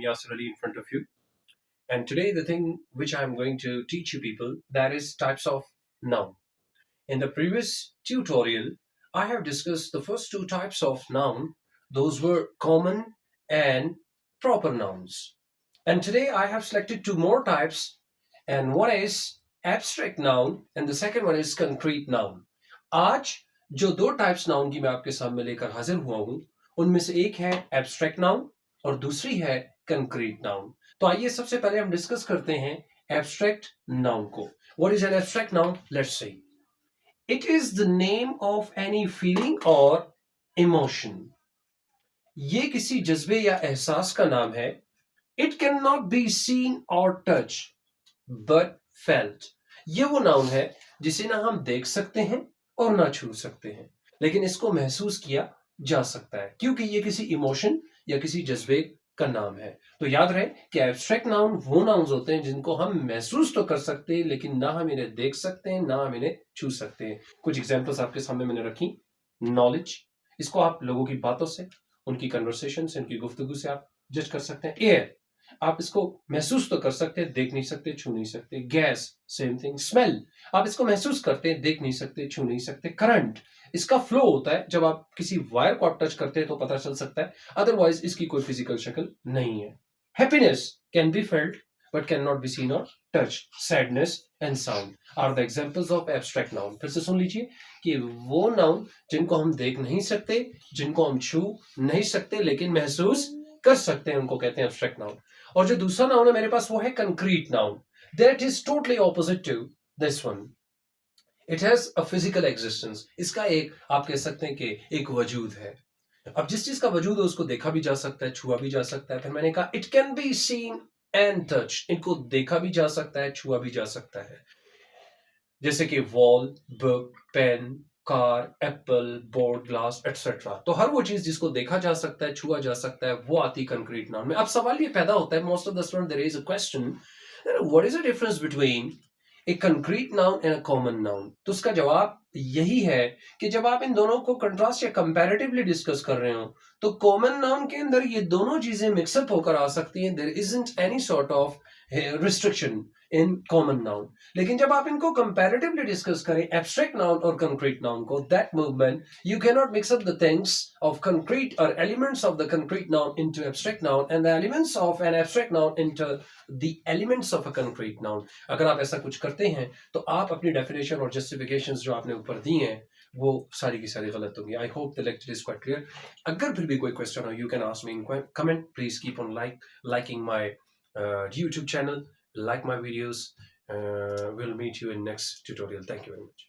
Yasir Ali in front of you. And today the thing which I'm going to teach you people, that is types of noun. In the previous tutorial, I have discussed the first two types of noun. Those were common and proper nouns. And today I have selected two more types, and one is abstract noun and the second one is concrete noun. आज जो दो types noun की मैं आपके सामने लेकर हाजिर हुआ हूं, उनमें से एक है एब्स्ट्रैक्ट नाउन और दूसरी है कंक्रीट नाउन. तो आइए सबसे पहले हम डिस्कस करते हैं एब्स्ट्रैक्ट नाउन को. What is an abstract noun? Let's see. It is the name of any feeling और इमोशन. ये किसी जज्बे या एहसास का नाम है. It can not be seen और टच बट फेल्ट. ये वो नाउन है जिसे ना हम देख सकते हैं और ना छू सकते हैं, लेकिन इसको महसूस किया जा सकता है क्योंकि ये किसी इमोशन या किसी जज्बे का नाम है. तो याद रहे कि एब्स्ट्रैक्ट नाउन वो नाउन्स होते हैं जिनको हम महसूस तो कर सकते हैं लेकिन ना हम इन्हें देख सकते हैं ना हम इन्हें छू सकते हैं. कुछ एग्जांपल्स आपके सामने मैंने रखी. नॉलेज, इसको आप लोगों की बातों से, उनकी कन्वर्सेशन से, उनकी गुफ्तगू से आप जज कर सकते हैं. एयर, आप इसको महसूस तो कर सकते हैं, देख नहीं सकते, छू नहीं सकते. Gas, same thing. स्मेल, आप इसको महसूस करते हैं, देख नहीं सकते, छू नहीं सकते. करंट, इसका फ्लो होता है, जब आप किसी वायर को आप टच करते हैं तो पता चल सकता है, अदरवाइज इसकी कोई फिजिकल शक्ल नहीं है. Happiness can be felt but cannot be seen or touched. Sadness and sound are the examples of abstract noun. फिर से सुन लीजिए कि वो नाउन जिनको हम देख नहीं सकते, जिनको हम छू नहीं सकते लेकिन महसूस कर सकते हैं, उनको कहते हैं एब्स्ट्रैक्ट नाउन. और जो दूसरा नाउन है मेरे पास वो है concrete noun. That is totally opposite to this one. It has a physical existence. इसका एक, आप कह सकते हैं कि एक वजूद है. अब जिस चीज का वजूद है उसको देखा भी जा सकता है, छुआ भी जा सकता है. फिर मैंने कहा it can be seen and touch. इनको देखा भी जा सकता है, छुआ भी जा सकता है. जैसे कि wall, book, pen, car, apple, board, glass etcetera. तो हर वो चीज जिसको देखा जा सकता है, छुआ जा सकता है, वो आती कंक्रीट नाउन में. अब सवाल ये पैदा होता है, most of the student there is a question, what is the difference between a concrete noun and a common noun. तो उसका जवाब यही है कि जब आप इन दोनों को कंट्रास्ट या कंपैरेटिवली डिस्कस कर रहे हो तो कॉमन नाउन के अंदर ये दोनों चीजें मिक्सअप होकर आ सकती हैं. There isn't any sort of restriction in common noun. लेकिन जब आप इनको कंपैरेटिवली डिस्कस करें, एब्स्ट्रैक्ट नाउन और कंक्रीट नाउन को, that movement you can not mix up the things of concrete और elements of the concrete noun into abstract noun and the elements of an abstract noun into the elements of a concrete noun. अगर आप ऐसा कुछ करते हैं तो आप अपनी डेफिनेशन और जस्टिफिकेशंस जो आपने ऊपर दी हैं वो सारी की सारी गलत होंगी. I hope the lecture is quite clear. अगर फिर भी कोई क्वेश्चन हो, you can ask me in comment. Please keep on liking my YouTube channel, like my videos. We'll meet you in next tutorial. Thank you very much.